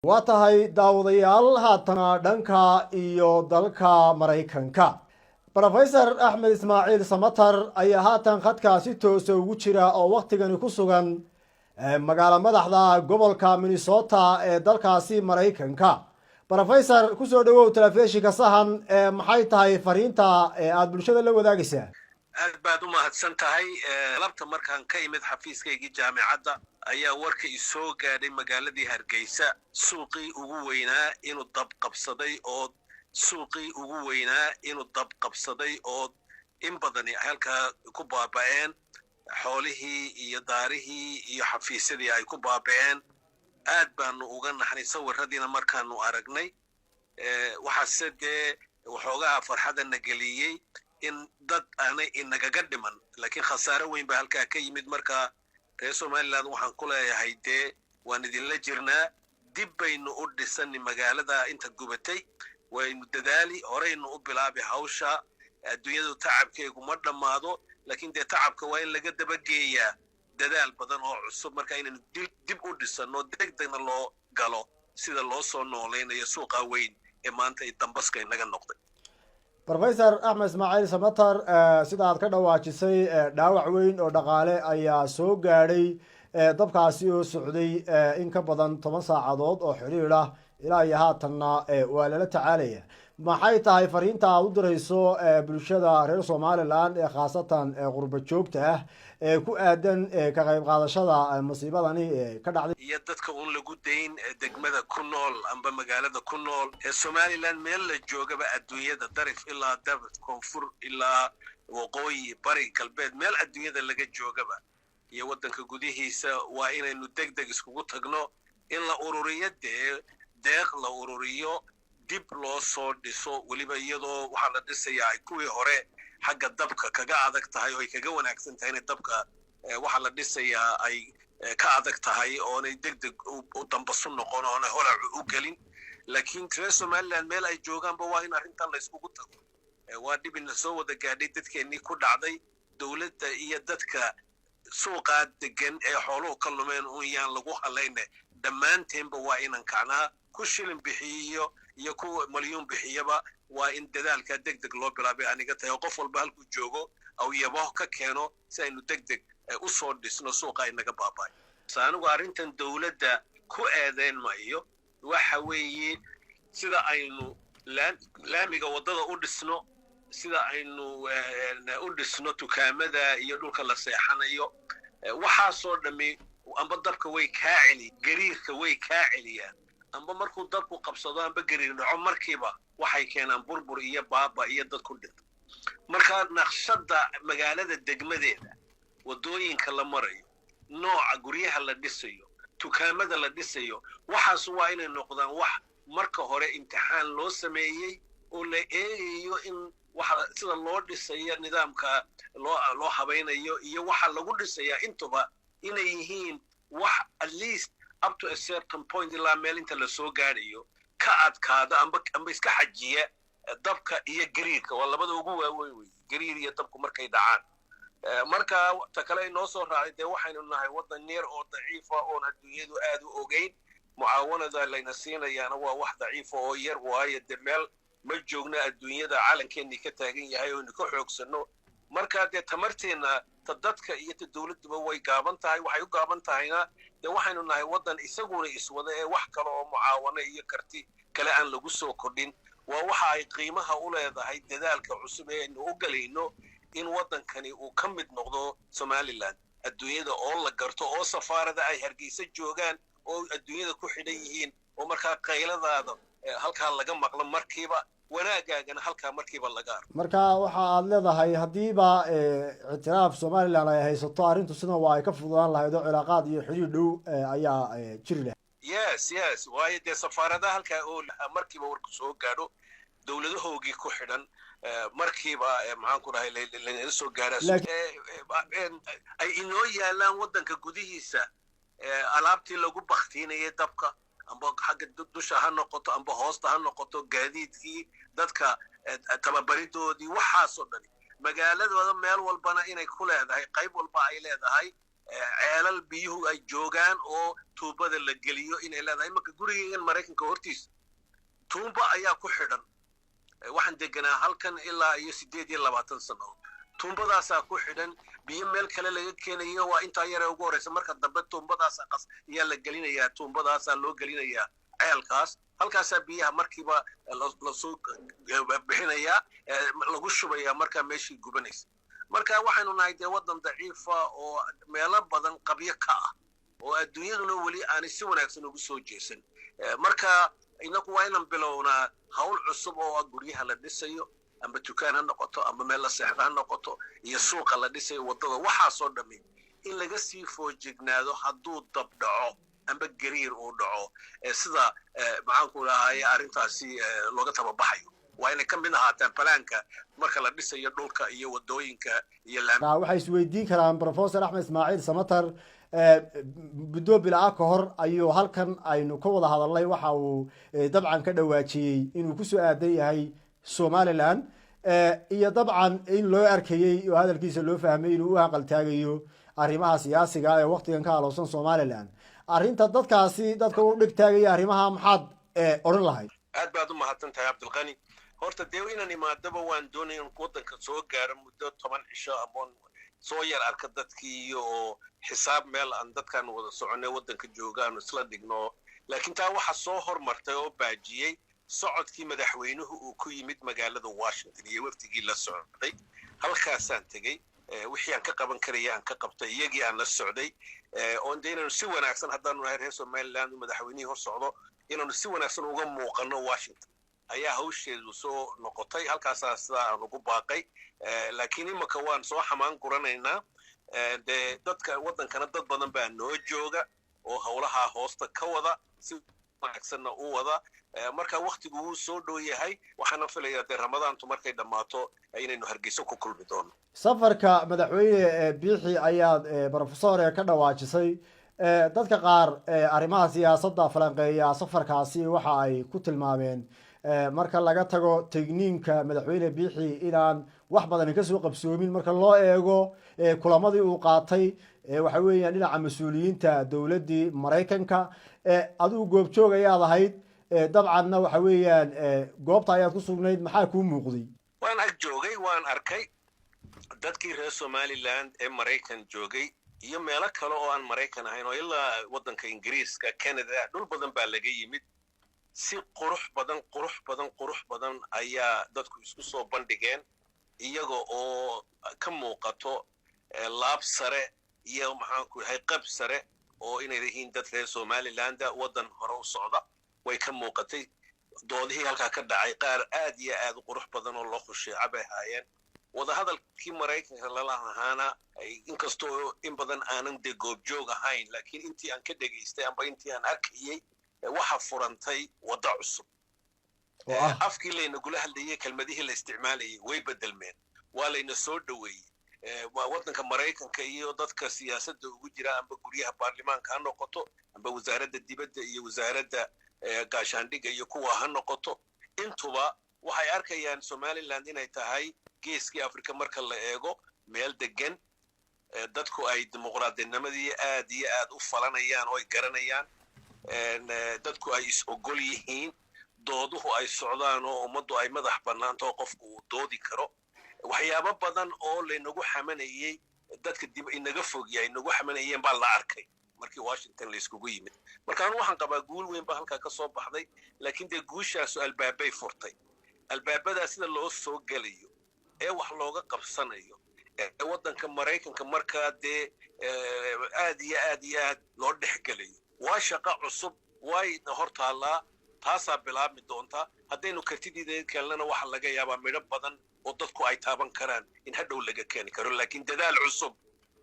waa tahay daawadayaal haatana dhanka iyo dalka Mareykanka. Professor Axmed Ismaaciil Samatar ayaa haatan khadkaasi toosa ugu jira oo waqtigani ku sugan magaala madaxda gobolka Minnesota ee dalkaasi Mareykanka. Professor ku soo dhawow telefishinka Sahan maxay tahay fariinta aad bulshada la wadaagaysaa? aad baad u mahadsan tahay labta markaan ka imid xafiiskaygii jaamacadda ayaa warka isoo gaadhay magaaladii Hargeysa suuqii ugu weynaa inuu dab qabsaday oo in badan halka ku baaba'een xoolihii iyo daarihii iyo xafiisyadii ay ku baaba'een aad baanu uga naxnay sawiradiina markaanu aragnay waxaase dee waxoogaa farxadana geliyey in dad aanay inagaga dhiman laakiin khasaare weyn baa halkaa ka yimid markaa reer Somaliland waxaan ku leeyahay dee waan idinla jirnaa dib baynu u dhisani magaalada inta gubatay waynu dadaali horeynu u bilaabi hawsha adduunyadu tacabkeegu ma dhammaado laakiin dee tacabka waa in laga dabageeyaa dadaal badan oo cusub marka inaynu dib u dhisano degdegna loo galo sida loo soo nooleynayo suuqa weyn ee maanta dambaska inaga noqday. Professor Axmed Ismaaciil Samatar sida aad ka dhawaajisay dhaawac weyn oo dhaqaale ayaa soo gaadhay dabkaasi oo socday in ka badan 10 saacadood oo xiriir ah ilaa iyo haatanna waa lala tacaalaya. maxay tahay fariinta aad u dirayso bulshada reer Somaliland ee khaasatan qurba joogta ah ee ku aadan ka qayb qaadashada musiibadani ka dhacday iyo dadka uun lagu deyn degmada ku nool amba magaalada ku nool ee Somaliland meel la joogaba adduunyada darif ilaa dabad koonfur ilaa waqooyi bari galbeed meel adduunyada laga joogaba iyo wadanka gudihiisa waa inaynu degdeg iskugu tagno in la ururiyo deeq la ururiyo dib loo soo dhiso waliba iyadoo waxa la dhisayaa ay kuwii hore xagga dabka kaga adag tahay oo ay kaga wanaagsan tahay in dabka waxa la dhisayaa ay ka adag tahay oo ay degdeg u dambaso noqon oo holac u galin laakiin reer Somaliland meel ay joogaanba waa in arrintan la iskugu tago waa dib in soo wada gaadhay dadkeenii ku dhacday dawladda iyo dadka suuqa degan ee xooluhu ka lumeen oo yaan lagu haleynay dhammaanteenba waa inaan kacnaa ku shilin bixiyo iyo ku maliyun bixiyaba waa in dadaalka degdeg loo bilaabay aniga tahay qof walba halku joogo aw yabo ka keeno si aynu degdeg u soo dhisno suuqa inaga baabay saanigu arrintan dawladda ku eedeyn maayo waxa weeye sida aynu laamiga wadada u dhisno sida aynu u dhisno dukaamada iyo dhulka la seexanayo waxa soo dhami amba dabka way ka celi gariirka way ka celiyaan amba markuu dabku qabsado amba gariir dhaco markiiba waxay keenaan burbur iyo baaba iyo dad ku dhinta marka naqshada magaalada degmadeeda wadooyinka la marayo nooca guryaha la dhisayo dukaamada la dhisayo waxaas waa inay noqdaan wax marka hore imtixaan loo sameeyay oo la eegayo in waxa sida loo dhisayo nidaamka loo habaynayo iyo waxa lagu dhisayaa intuba inay yihiin wax at least up to a certain point ilaa meel inta la soo gaadhayo ka adkaada amba iska xajiya dabka iyo gariirka waa labada ugu waaweyn wey gariir iyo dabku markay dhacaan marka ta kale inoo soo raacay dee waxaynu nahay wadan yar oo daciifa oon adduunyadu aad u ogeyn mucaawanada layna siinayaana waa wax daciifa oo yar waayo dee meel ma joogna adduunyada calankeenni ka taagan yahay oo ka xoogsano marka dee tamarteena ta dadka iyo ta dawladduba way gaaban tahay waxay u gaaban tahayna dee waxaynu nahay wadan isaguna iswada ee wax kale oo mucaawana iyo karti kale aan lagu soo kordhin waa waxa ay qiimaha u leedahay dadaalka cusub ee aynu u galayno in wadankani uu ka mid noqdo Somaliland adduunyada oo la garto oo safaarada ay Hargeysa joogaan oo adduunyada ku xidhan yihiin oo marka qayladaada halka laga maqlo markiiba wanaagaagana halka markiiba laga arko marka waxa aad leedahay hadiiba ictiraaf Somaliland ay haysato arrintu sida waa ay ka fududaan lahayd oo cilaaqaad iyo xiriir dhow ayaa jiri lahayd yes waayo dee safaaradaha halka oo markiiba warku soo gaadho dawladahoogii ku xidhan markiiba maxaan ku dhahay la soo gaadhaa ay inoo yaalaan wadanka gudihiisa alaabtii lagu baktiinayay dabka amba xagga dusha ha noqoto amba hoosta ha noqoto gaadiidkii dadka tababaridoodii waxaas oo dhan magaaladooda meel walbana inay ku leedahay qayb walba ay leedahay ceelal biyuhu ay joogaan oo tuubada la geliyo inay leedahay marka gurigeygan maraykanka hortiisa tuuba ayaa ku xidhan waxaan deganaa halkan ilaa iyo 28 sano tuumbadaasaa ku xidhan biyo meel kale laga keenayo waa intaa yare ugu horeysa marka dambe tuumbadaasaa qas ayaa la gelinayaa tuumbadaasaa loo gelinayaa ceelkaas halkaasaa biyaha markiiba lasoo bixinayaa lagu shubayaa markaa meeshii gubanaysa marka waxaynu nahay dee waddan daciifa oo meelo badan qabyo ka ah oo adduunyaduna weli aanay si wanaagsan ugu soo jeesan marka inagu waa inaan bilownaa hawl cusub oo guryaha la dhisayo amba dukaan ha noqoto amba meel la seexda ha noqoto iyo suuqa la dhisayo waddada waxaasoo dhammi in laga sii foojignaado hadduu dab dhaco amba gariir uu dhaco sida maxaanku lahaye arrintaasi looga tababaxayo waa inay ka mid ahaataan balaanka marka la dhisayo dhulka iyo waddooyinka iyo waxay isweydiin karaan professor axmed ismaaciil samatar muddo bilaa ka hor ayuu halkan aynu ka wada hadalnay waxa uu dabcan ka dhawaajiyey inuu ku soo aadan yahay somaliland iyo dabcan in loo arkayey oo hadalkiisa loo fahmay inuu u haqaltaagayo arrimaha siyaasiga ee waqtigan ka halowsan somaliland arrinta dadka u dhigtaagaya arrimaha maxaad odhan lahayd aad baad u mahadsan tahay cabdilqani horta dee inaan imaadaba waan doonay in waddanka soo gaaro muddo 10 cisho amoon soo yar arka dadkii iyo xisaab meel aan dadkan wada soconay waddanka joogaan isla dhigno laakiin taa waxa soo hormartay oo baajiyey socodkii madaxweynuhu uu ku yimid magaalada Washington iyo waftigii la socday halkaasaan tegey wixii aan ka qaban karaya aan ka qabtay iyagii aan la socday oo inaynu si wanaagsan haddaanu nahay reer Somaliland madaxweynihii hor socdo inaanu si wanaagsan uga muuqano Washington ayaa hawsheedu soo noqotay halkaasaa sidaa aan ugu baaqay laakiin imaka waan soo xamaan guranaynaa dee dadka waddankana dad badan baa noo jooga oo howlaha hoosta ka wada si wanaagsanna u wada marka waqtigu uu soo dhow yahay waxaana filayaa dee ramadaantu markay dhammaato inaynu hargeyso ku kulmi doono safarka madaxweyne biixi ayaad professor ka dhawaajisay dadka qaar arrimaha siyaasadda falanqeeya safarkaasi waxa ay ku tilmaameen marka laga tago tegniinka madaxweyne biixi inaan wax badan ka soo qabsoomin marka loo eego kulamadii uu qaatay waxa weeyaan dhinaca mas'uuliyiinta dawladdii Mareykanka adigu goobjoog ayaad ahayd dabcanna waxa weeyaan goobta ayaad ku sugnayd maxaa kuu muuqday waan ag joogay waan arkay dadkii reer Somaliland ee Mareykan joogay iyo meelo kale oo aan Mareykan ahayn oo ilaa waddanka Ingiriiska Canada dhul badan baa laga yimid si qurux badan ayaa dadku isku soo bandhigeen iyaga oo ka muuqato laab sare iyo maxaanku yahay qab sare oo inay yihiin dad reer Somaliland waddan hore u socda way ka muuqatay doodihii halkaa ka dhacay qaar aad iyo aad u qurux badan oo loo khusheeca bay haayeen wada hadalkii Mareykanka lala ahaana inkastoo in badan aanan de goobjoog ahayn laakiin intii aan ka dhageystay amba intii aan arkayay waxa furantay wada cusub afkii layna gula hadlayay kelmadihii la isticmaalayay way bedelmeen waa layna soo dhaweeyey waddanka Mareykanka iyo dadka siyaasadda ugu jira amba guryaha baarlamaanka ha noqoto amba wasaaradda dibadda iyo wasaaradda gaashaandhigga iyo kuwa ha noqoto intuba waxay arkayaan Somaliland inay tahay geeskii Afrika marka la eego meel degan dadku ay dimuqraadinimadii aad iyo aad u falanayaan oo ay garanayaan dadku ay is ogol yihiin dooduhu ay socdaan oo ummaddu ay madax bannaanto oo qofku uu doodi karo waxyaabo badan oo laynagu xamanayay dadka dib inaga fogyahay inagu xamanayeen baa la arkay markii Washington la iskugu yimid marka anu waxaan qabaa guul weyn baa halkaa ka soo baxday laakiin dee guushaas albaabay furtay albaabada sida loo soo galayo ee wax looga qabsanayo ee waddanka Mareykanka markaa dee aad iyo aad loo dhexgalayo waa shaqo cusub way hortaalaa taasaa bilaabmi doonta haddaynu kartidiida kalena waxa laga yaabaa midho badan oo dadku ay taaban karaan in hadhow laga keeni karo laakiin dadaal cusub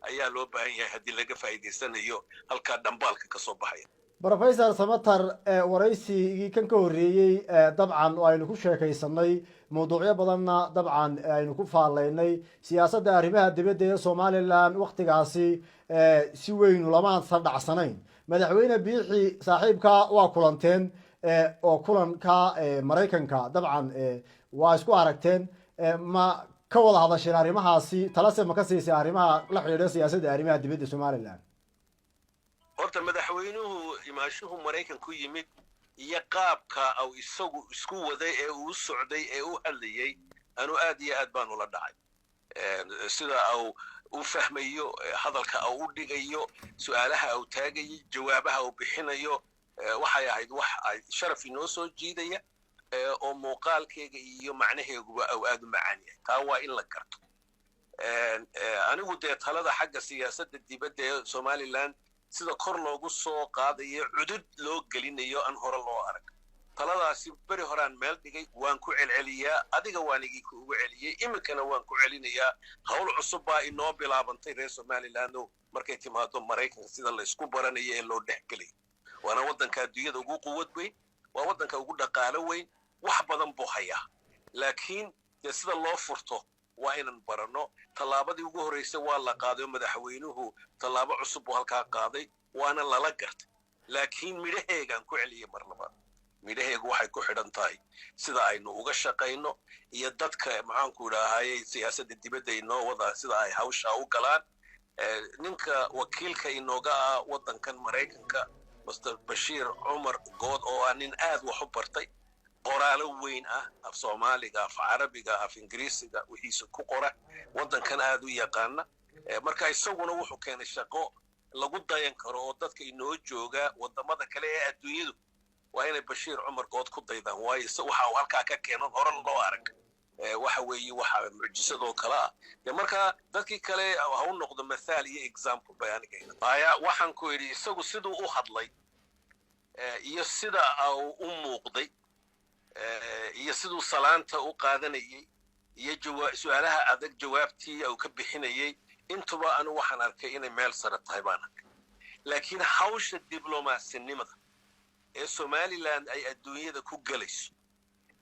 ayaa loo baahan yahay haddii laga faa'iidaysanayo halkaa dhambaalka ka soo baxaya professor samatar waraysigii kan ka horreeyey dabcan oo aynu ku sheekaysanay mawduucyo badanna dabcan aynu ku faalaynay siyaasadda arrimaha dibadda ee Somaliland waqtigaasi si weyn lama sadhacsanayn madaxweyne biixi saaxiibka waa kulanteen oo kulanka Mareykanka dabcan waa isku aragteen ma ka wada hadasheen arrimahaasi talase ma ka siisay arrimaha la xidhiidha siyaasadda arrimaha dibadda Somaliland horta madaxweynuhu imaashuhu Mareykanku yimid iyo qaabka au isagu isku waday ee uu socday ee uu hadlayay anu aad iyo aad baan ula dhacay sida au u fahmayo hadalka au u dhigayo su'aalaha au taagayo jawaabaha au bixinayo waxay ahayd wax ay sharaf inoo soo jiidaya oo muuqaalkeega iyo macnaheeguba au aad u macaan yahay taa waa in la garto anigu dee talada xagga siyaasadda dibadda ee Somaliland sida kor loogu soo qaadayo cudud loo gelinayo aan hore loo arag taladaasi bari horaan meel dhigay waan ku celceliyaa adiga waan igi ku ugu celiyay imikana waan ku celinayaa hawl cusub baa inoo bilaabantay reer Somaliland markay timaado Mareykanka sida la isku baranayo ee loo dhexgelay waana wadanka adduunyada ugu quwad weyn waa wadanka ugu dhaqaale weyn wax badan buu hayaa laakiin sida loo furto waa inaan barano talaabadii ugu horeysay waa la qaaday madaxweynuhu talaabo cusub oo halka qaaday waana lala gartay laakiin midhaheegan ku celiyay mar labaad midhaheegu waxay ku xidhan tahay sida aynu uga shaqeyno iyo dadka maxaan ku ilaahay siyaasadda dibadda inoo wada sida ay hawsha u galaan ninka wakiilka inooga ah wadankan Mareykanka Mr. Bashir Umar Good oo nin aad wax u bartay qoraalo weyn ah af Soomaaliga af Carabiga af Ingiriisiga wixiisa ku qora wadankan aad u yaqaana marka isaguna wuxuu keenay shaqo lagu dayan karo oo dadka inoo jooga wadamada kale ee adduunyadu waa inay Bashir Umar Good ku daydaan waayo waxa uu halka ka keenay hore loo arag waxa weeye waxa mucjisado kala marka dadkii kale ha u noqdo mithaal iyo example bayaaniga waxaan ku yiri isagu sidoo u hadlay iyo sida uu u muuqday iyo sidoo salaanta u qaadanayay iyo su'aalaha adag jawaabtii uu ka bixinayay intuba anu waxaan arkay inay meel sare tahay baan arkay laakiin hawsha diblomaasiyadnimada ee Somaliland ay adduunyada ku galayso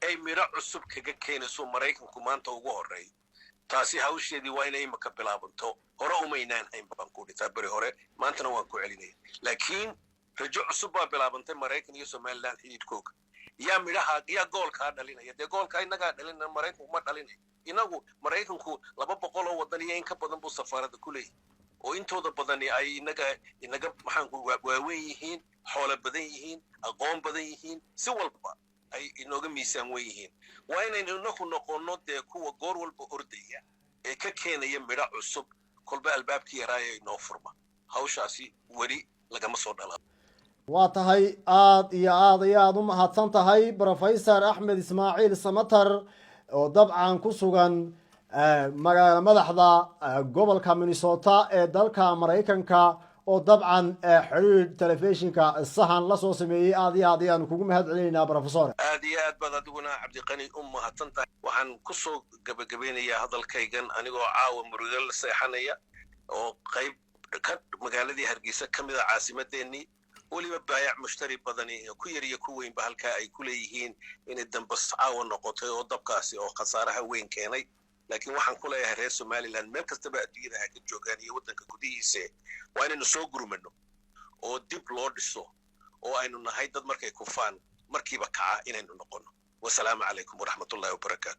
ay miro cusub kaga keenayso Mareykanku maanta ugu horeeyay taasi hawsheedii waa inay imaka bilaabanto hore umaynaan hayn baan ku dhigtaa bari hore maantana waan ku celinay laakiin rajo cusub baa bilaabantay Mareykan iyo Somaliland xididkooda yaa midhaha yaa goolka dhalinaya dee goolka inaga dhalina Mareykanku ma dhalinay inagu Mareykanku 200 oo wadan iyo in ka badan buu safaarada ku leeyahay oo intooda badan ay inaga maxaan ku waaweyn yihiin xoolo badan yihiin aqoon badan yihiin si walba ay inooga miisaan weyn yihiin waa inaynu noqono dee kuwa goor walba ordaya ee ka keenaya midho cusub kolba albaabkii yaraaya inoo furma hawshaasi weli lagama soo dhalaa waa tahay aad iyo aad u mahadsan tahay Professor Axmed Ismaaciil Samatar oo dabcan ku sugan magaalada madaxda gobolka Minnesota ee dalka Mareykanka oo dabcan xiriir telefishinka sahan la soo sameeyay aad iyo aad kugu mahad celinayna Professor aad iyo aad baad adiguna Cabdiqani mahadsan tahay waxaan ku soo gabagabeynayaa hadalkaygan anigoo caawa murugal la seexanaya oo qayb ka magaaladii Hargeysa kamid ah caasimadeennii waliba baayac mushtari badani ku yar iyo ku weyn ba halka ay ku leeyihiin in dambas caawa noqotay oo dabkaasi oo khasaaraha weyn keenay laakiin waxaan ku leeyahay reer Somaliland meel kastaba adduunyada ka joogaan iyo wadanka gudihiisa waa inaynu soo gurmano oo dib loo dhiso oo aynu nahay dad markay kufaan markiiba kaca inaynu noqono wassalaamu calaykum waraxmatullaahi wabarakaatuh